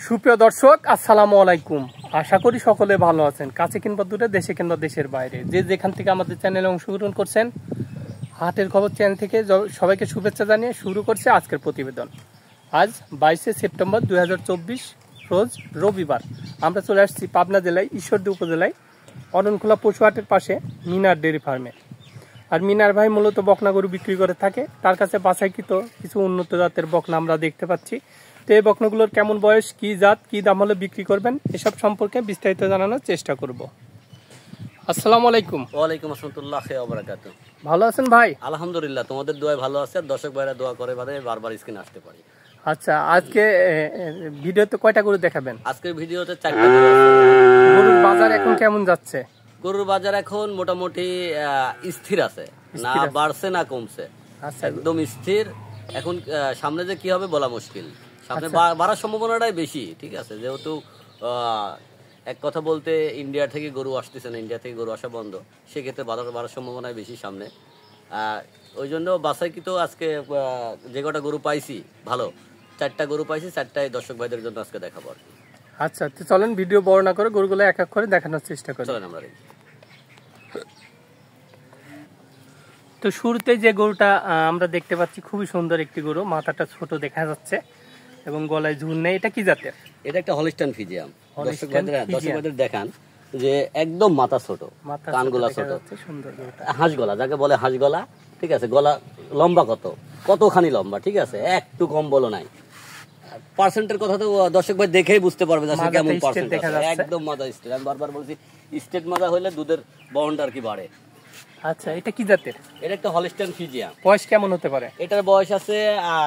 সুপ্রিয় দর্শক, আসসালামু আলাইকুম। আশা করি সকলে ভালো আছেন। কাছে কিংবা দূরে, দেশে কিংবা দেশের বাইরে, যে যেখান থেকে আমাদের চ্যানেলে অংশগ্রহণ করছেন, হাটের খবর চ্যানেল থেকে সবাইকে শুভেচ্ছা জানিয়ে শুরু করছে আজকের প্রতিবেদন। আজ 22শে সেপ্টেম্বর 2024 রোজ রবিবার। আমরা চলে আসছি পাবনা জেলায় ঈশ্বরদী উপজেলায় অরণখোলা পশু হাটের পাশে মিনার ডেয়ারি ফার্মে। আর মিনার ভাই মূলত বকনা গরু বিক্রি করে থাকে। তার কাছে বাছাইকৃত কিছু উন্নত জাতের বকনা আমরা দেখতে পাচ্ছি। তো এই বকনাগুলোর কেমন বয়স, কি জাত, কি দাম হলে বিক্রি করবেন, এসব সম্পর্কে বিস্তারিত জানানোর চেষ্টা করব। আসসালামু আলাইকুম। ওয়ালাইকুম আসসালাম ওয়া বারাকাতুহু। ভালো আছেন ভাই? আলহামদুলিল্লাহ, তোমাদের দোয়ায় ভালো আছে। আর দর্শক ভাইরা দোয়া করে বাদে বারবার স্ক্রিনে আসতে পারি। আচ্ছা, আজকে ভিডিওতে কয়টা গরু দেখাবেন? আজকের ভিডিওতে 4টা গরু আছে। গরুর বাজার এখন কেমন যাচ্ছে? গরুর বাজার এখন মোটামুটি স্থির আছে, না বাড়ছে না কমছে, একদম স্থির। এখন সামনে যে কি হবে বলা মুশকিল। সামনে বাড়ার সম্ভাবনাটাই বেশি, ঠিক আছে। যেহেতু এক কথা বলতে ইন্ডিয়া থেকে গরু আসতেছে না, ইন্ডিয়া থেকে গরু আসা বন্ধ, সেক্ষেত্রে বাড়ার সম্ভাবনাই বেশি সামনে। ওই জন্য বাছাইকৃত আজকে যে কটা গরু পাইছি, ভালো 4টা গরু পাইছি, 4টাই দর্শক ভাইদের জন্য আজকে দেখাবো। আচ্ছা, তো চলেন ভিডিও বড় না করে গরুগুলো এক এক করে দেখানোর চেষ্টা করি। চলেন আমরা। তো শুরুতে যে গরুটা আমরা দেখতে পাচ্ছি, খুবই সুন্দর একটি গরু, মাথাটা ছোট দেখা যাচ্ছে এবং গলায় ঝুল নেই। এটা কি জাতের? এটা একটা হলিস্টাইন ফ্রিজিয়ান। দর্শক ভাইদের দেখান যে একদম মাথা ছোট, কানগুলা ছোট, সুন্দর গরুটা। হাঁস গলা যাকে বলে, হাঁস গলা, ঠিক আছে। গলা লম্বা কতখানি লম্বা, ঠিক আছে, একটু কম বলো নাই। পার্সেন্টের কথা তো দর্শক ভাই দেখেই বুঝতে পারবে যে কেমন পার্সেন্ট আছে। একদম মাথা স্টেট। আমি বারবার বলছি, স্টেট মাথা হইলে দুধের বহনটা আর কি বাড়ে। আচ্ছা, এটা কি জাতের? এটা একটা হলিস্টাইন ফ্রিজিয়ান। বয়স কেমন হতে পারে? এটার বয়স আছে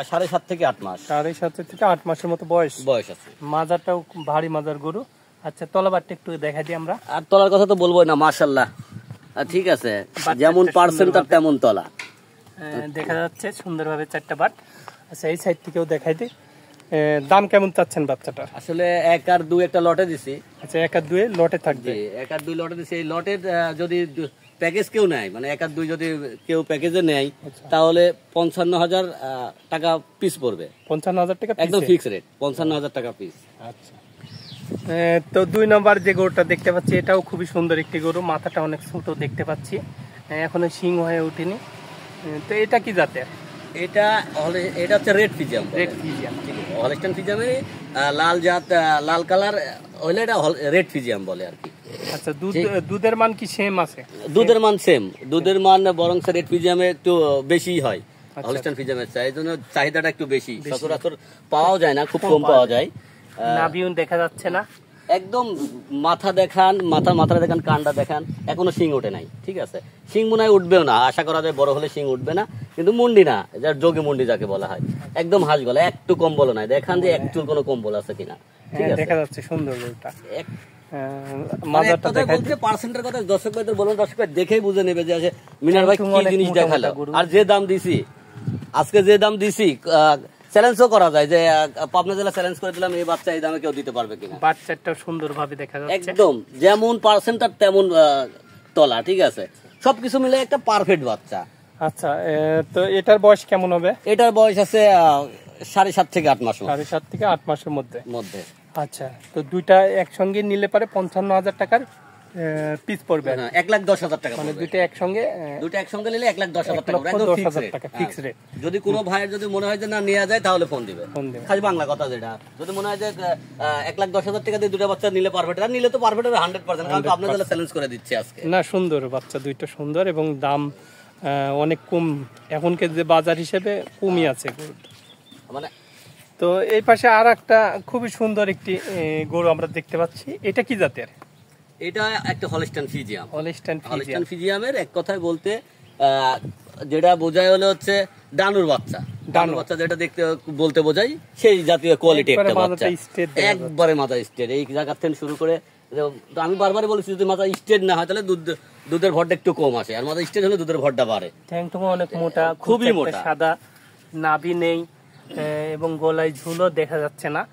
7.5 থেকে 8 মাস। 7.5 থেকে 8 মাসের মতো বয়স আছে। মাজারটাও ভারী মাজার গরু। আচ্ছা, তলাবারটা একটু দেখাই দিই আমরা। আর তলার কথা তো বলবোই না, মাশাআল্লাহ, ঠিক আছে। যেমন পার্সেন্ট তার তেমন তলা দেখা যাচ্ছে সুন্দরভাবে 4টা বাট। আচ্ছা, এই সাইড থেকেও দেখাই দিই। দাম কেমন চাচ্ছেন বাচ্চাটার? আসলে 1 আর 2 একটা লটে দিছি। আচ্ছা, 1 আর 2 লটে থাকবে। 1 আর 2 লটে দিছি। এই লটের যদি প্যাকেজ কেউ নেয়, মানে 1 আর 2 যদি কেউ প্যাকেজে নেয়, তাহলে 55,000 টাকা পিস পড়বে। 55,000 টাকা একদম ফিক্স রেট, 55,000 টাকা পিস। আচ্ছা, তো 2 নম্বর যে গরুটা দেখতে পাচ্ছি, এটাও খুবই সুন্দর একটি গরু। মাথাটা অনেক ছোট দেখতে পাচ্ছি, এখনো শিং হয়ে ওঠেনি। তো এটা কি জাতের? এটা হচ্ছে রেড ফ্রিজিয়ান। হলিস্টাইন ফ্রিজিয়ামের লাল জাত, লাল কালার হইলে এটা রেড ফ্রিজিয়াম বলে আর কি। আচ্ছা, দুধের মান কি সেম আছে? দুধের মান সেম, দুধের মান বরং রেড ফ্রিজিয়ামে একটু বেশি হয় হলিস্টাইন ফ্রিজিয়ামের চাই, এই জন্য চাহিদাটা একটু বেশি। সচরাচর পাওয়াও যায় না, খুব কম পাওয়া যায়। নাভিও দেখা যাচ্ছে না। একদম মাথা দেখান, মাথা দেখান, কানটা দেখান, এখনো শিং ওঠে নাই, ঠিক আছে। শিং মনে হয় উঠবেও না, আশা করা যায় বড় হলে শিং উঠবে না। কিন্তু মুন্ডি না, যার যোগী মুন্ডি যাকে বলা হয়, একদম হাঁস গলা, একটু কম্বল নাই। দেখান যে একটু কোনো কম্বল আছে কিনা, ঠিক আছে। দেখা যাচ্ছে সুন্দর গরুটা। পার্সেন্টের কথা দর্শক ভাইদের বলুন, দর্শক ভাই দেখেই বুঝে নেবে যে মিনার ভাই কি জিনিস দেখালো। আর যে দাম দিছি আজকে, যে দাম দিছি, চ্যালেঞ্জও করা যায় যে পাবনা জেলা চ্যালেঞ্জ করে দিলাম, এই বাচ্চা এই দামে কেউ দিতে পারবে কিনা। বাচ্চাটা সুন্দরভাবে দেখা যাচ্ছে, একদম যেমন পার্সেন্ট আর তেমন তলা, ঠিক আছে। সবকিছু মিলে একটা পারফেক্ট বাচ্চা। আচ্ছা, তো এটার বয়স কেমন হবে? এটার বয়স আছে 7.5 থেকে 8 মাস। 7.5 থেকে 8 মাসের মধ্যে। আচ্ছা, তো দুইটা একসঙ্গে নিলে পারে 55,000 টাকার পিস পড়বে। 1,10,000 টাকা, মানে দুইটা একসঙ্গে নিলে 1,10,000 টাকা, একদম ফিক্স রেট। যদি কোনো ভাইয়ের যদি মনে হয় যে না নেওয়া যায়, তাহলে ফোন দিবে। খালি বাংলা কথা যেটা, যদি মনে হয় যে 1,10,000 টাকা দিয়ে দুটো বাচ্চা নিলে পারফেক্ট, আর নিলে তো পারফেক্ট 100%, কারণ আপনার জন্য চ্যালেঞ্জ করে দিচ্ছি আজকে। না, সুন্দর বাচ্চা, দুইটা সুন্দর এবং দাম অনেক কম এখনকার যে বাজার হিসেবে কমই আছে মানে। তো এই পাশে আর একটা খুবই সুন্দর একটি গরু আমরা দেখতে পাচ্ছি। এটা কি জাতের? এটা একটা হলিস্টাইন ফ্রিজিয়াম। হলিস্টাইন ফ্রিজিয়ামের এক কথায় বলতে যেটা বোঝায় হচ্ছে ডানুর বাচ্চা। ডানুর বাচ্চা যেটা দেখতে বলতে বোঝায়, সেই জাতীয় কোয়ালিটি একটা বাচ্চা। একবারে মাথা স্টেট, এই জায়গা থেকে শুরু করে। আমি বারবারই বলেছি, যদি মাথা স্টেট না হয় তাহলে দুধের ভরটা একটু কম আসে, আর মাথা স্টেট হলে দুধের ভরটা বাড়ে। ঠ্যাংটুকু অনেক মোটা, খুবই মোটা, সাদা, নাভি নেই এবং গলায় ঝুলও দেখা যাচ্ছে না।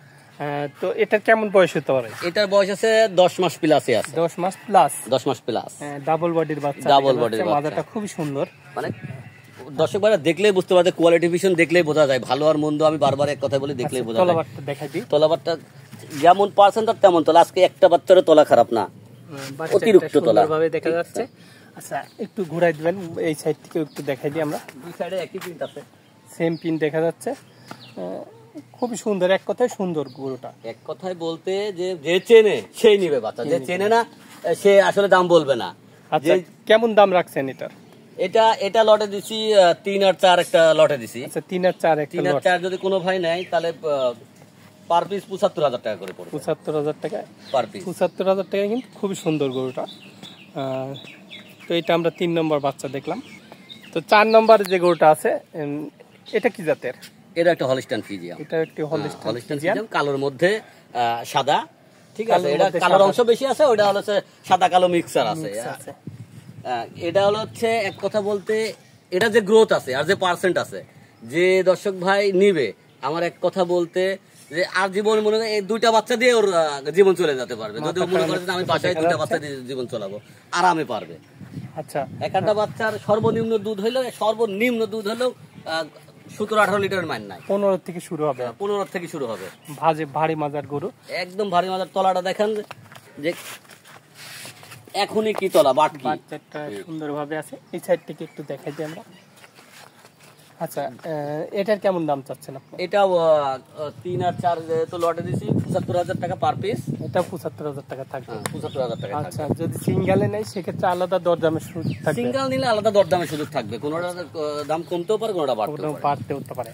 তো এটা কেমন বয়স হতে পারে? এটার বয়স আছে 10 মাস প্লাসে আছে। 10 মাস প্লাস। 10 মাস প্লাস। ডাবল বডির বাচ্চা। মাথাটা খুবই সুন্দর। মানে দর্শক ভাইরা দেখলেই বুঝতে পারবে, কোয়ালিটি ভিশন দেখলেই বোঝা যায়, ভালো আর মন্দ। আমি বারবার এক কথা বলি, দেখলেই বোঝা যায়। তলাবারটা দেখাই দিই। তলাবারটা যেমন পার্সেন্ট আর তেমন তোলা, আজকে একটা বাচ্চারও তোলা খারাপ না, অতিরিক্ত তোলা ভাবে দেখা যাচ্ছে। আচ্ছা একটু ঘুরাই দিবেন, এই সাইড থেকে একটু দেখাই দিই আমরা। দুই সাইডে একই প্রিন্ট আছে, সেম প্রিন্ট দেখা যাচ্ছে, খুবই সুন্দর, এক কথায় সুন্দর গরুটা। এক কথায় বলতে যে চেনে সেই নিবে বাচ্চা, যে চেনে না সে আসলে দাম বলবে না। আচ্ছা কেমন দাম রাখছেন এটার? এটা লটে দিছি 3 আর 4 একটা লটে দিছি। আচ্ছা 3 আর 4 একটা 3 আর 4 যদি কোনো ভাই নেয় তাহলে পার পিস ৭৫,০০০ টাকা করে পড়বে। ৭৫,০০০ টাকা পার পিস, ৭৫,০০০ টাকা, কিন্তু খুবই সুন্দর গরুটা। তো এটা আমরা 3 নম্বর বাচ্চা দেখলাম। তো 4 নম্বর যে গরুটা আছে এটা কি জাতের? এটা একটা হলস্টাইন ফ্রিজিয়ান। এটা একটি হলস্টাইন ফ্রিজিয়ান, কালোর মধ্যে সাদা, ঠিক আছে। এটা কালোর অংশ বেশি আছে, ওটা হচ্ছে সাদা কালো মিক্সার আছে। এটা হচ্ছে এক কথা বলতে এটা যে গ্রোথ আছে আর যে পার্সেন্ট আছে, যে দর্শক ভাই নিবে, আমার এক কথা বলতে যে আর জীবন মনে করে এই 2টা বাচ্চা দিয়ে ওর জীবন চলে যেতে পারবে। যদি মনে করে যে আমি বাসায় 2টা বাচ্চা দিয়ে জীবন চালাবো, আরামে পারবে। আচ্ছা একটা বাচ্চার সর্বনিম্ন দুধ হলেও 17-18 লিটারের মান নাই, 15 থেকে শুরু হবে। 15 থেকে শুরু হবে। ভারী মাজার গরু, একদম ভারী মাজার। তলাটা দেখেন যে এখনই কি তলা, বাচ্চাটা সুন্দরভাবে আছে। এই সাইড থেকে একটু দেখাই দিই আমরা। আচ্ছা এটার কেমন দাম চাচ্ছেন আপনি? এটা 3 আর 4 তো লটে দিছি ৭৫,০০০ টাকা পার পিস। এটা ৭৫,০০০ টাকা থাকবে। ৭৫,০০০ টাকা। আচ্ছা যদি সিঙ্গেলে নেই সেক্ষেত্রে আলাদা দরদামের সুযোগ থাকবে? সিঙ্গেল নিলে আলাদা দরদামের সুযোগ থাকবে, কোনোটা দাম কমতেও পারে, কোনোটা বাড়তেও পারে।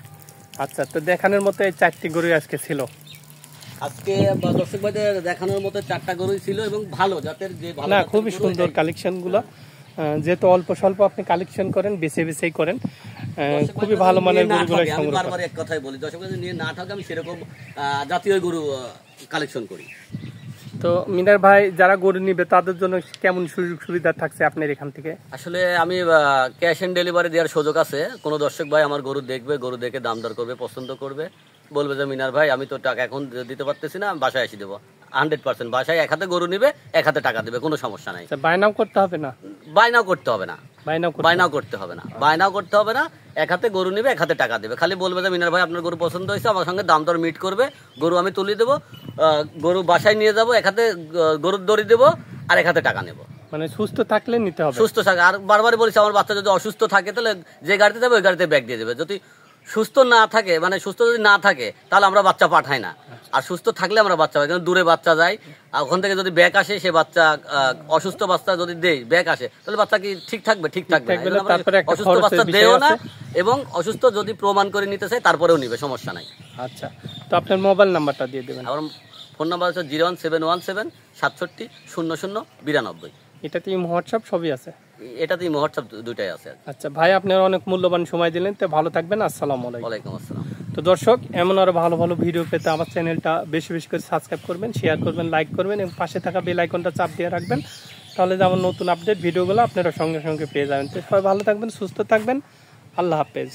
আচ্ছা তো দেখানোর মতো এই 4টি গরু আজকে ছিল। আজকে দর্শক ভাইদের দেখানোর মতো 4টা গরুই ছিল, এবং ভালো জাতের, যে ভালো না খুবই সুন্দর কালেকশন গুলো। যেহেতু অল্প স্বল্প আপনি কালেকশন করেন, বেছেই করেন, খুবই ভালো মানের গরুগুলো সংগ্রহ করেন। বারবার এক কথাই বলি, দর্শক ভাই নিয়ে না থাকে আমি সেরকম জাতীয় গরু কালেকশন করি। তো মিনার ভাই যারা গরু নিবে তাদের জন্য কেমন সুযোগ সুবিধা থাকছে আপনার এখান থেকে? আসলে আমি ক্যাশ অন ডেলিভারি দেওয়ার সুযোগ আছে। কোনো দর্শক ভাই আমার গরু দেখবে, গরু দেখে দাম দর করবে, পছন্দ করবে, বলবে যে মিনার ভাই আমি তো টাকা এখন দিতে পারতেছি না, বাসায় এসে দেবো। 100% বাসায় এক হাতে গরু নিবে, এক হাতে টাকা দেবে, কোনো সমস্যা নাই। বায়নাও করতে হবে না? বায়নাও করতে হবে না, বায়নাও করতে হবে না। এক হাতে গরু নিবে, এক হাতে টাকা দেবে। খালি বলবে যে মিনার ভাই আপনার গরু পছন্দ হয়েছে, আমার সঙ্গে দাম দর মিট করবে, গরু আমি তুলে দেবো, গরু বাসায় নিয়ে যাবো, এক হাতে গরুর দড়ি দেবো আর এক হাতে টাকা নেবো। মানে সুস্থ থাকলে নিতে হবে? সুস্থ থাকে। আর বারবারই বলেছি, আমার বাচ্চা যদি অসুস্থ থাকে তাহলে যে গাড়িতে যাবে ওই গাড়িতে ব্যাগ দিয়ে দেবে। যদি সুস্থ না থাকে, মানে সুস্থ যদি না থাকে তাহলে আমরা বাচ্চা পাঠাই না, আর সুস্থ থাকলে আমরা বাচ্চা পাই। কিন্তু দূরে বাচ্চা যায়, ওখান থেকে যদি ব্যাগ আসে, সে বাচ্চা অসুস্থ বাচ্চা যদি দেই, ব্যাগ আসে, তাহলে বাচ্চা কি ঠিক থাকবে? ঠিক থাকবে না। অসুস্থ বাচ্চা দেও না, এবং অসুস্থ যদি প্রমাণ করে নিতে চাই তারপরেও নিবে, সমস্যা নাই। আচ্ছা তো আপনার মোবাইল নাম্বারটা দিয়ে দেবেন। আমার ফোন নাম্বার হচ্ছে 01717 67 00 92। এটাতে হোয়াটসঅ্যাপ সবই আছে? এটাতেই হোয়াটসঅ্যাপ দুইটাই আছে। আচ্ছা ভাই আপনারা অনেক মূল্যবান সময় দিলেন, তো ভালো থাকবেন। আসসালামু আলাইকুম। ওয়ালাইকুম আসসালাম। তো দর্শক এমন আরো ভালো ভালো ভিডিও পেতে আমার চ্যানেলটা বেশি বেশি করে সাবস্ক্রাইব করবেন, শেয়ার করবেন, লাইক করবেন, এবং পাশে থাকা বেল আইকনটা চাপ দিয়ে রাখবেন, তাহলে যেমন নতুন আপডেট ভিডিওগুলো আপনারা সঙ্গে সঙ্গে পেয়ে যাবেন। তো সবাই ভালো থাকবেন, সুস্থ থাকবেন, আল্লাহ হাফেজ।